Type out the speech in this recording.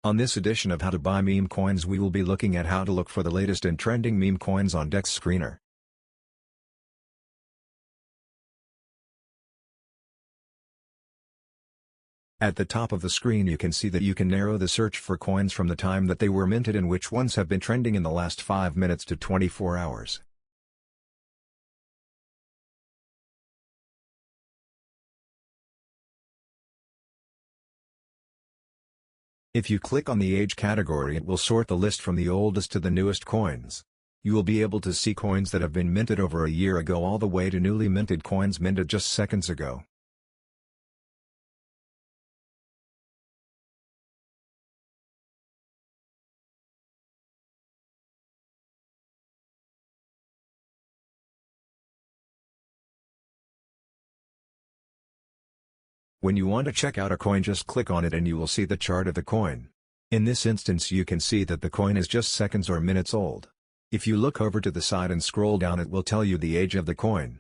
On this edition of How to Buy Meme Coins, we will be looking at how to look for the latest and trending meme coins on Dexscreener. At the top of the screen you can see that you can narrow the search for coins from the time that they were minted and which ones have been trending in the last 5 minutes to 24 hours. If you click on the age category, it will sort the list from the oldest to the newest coins. You will be able to see coins that have been minted over a year ago all the way to newly minted coins minted just seconds ago. When you want to check out a coin, just click on it and you will see the chart of the coin. In this instance you can see that the coin is just seconds or minutes old. If you look over to the side and scroll down, it will tell you the age of the coin.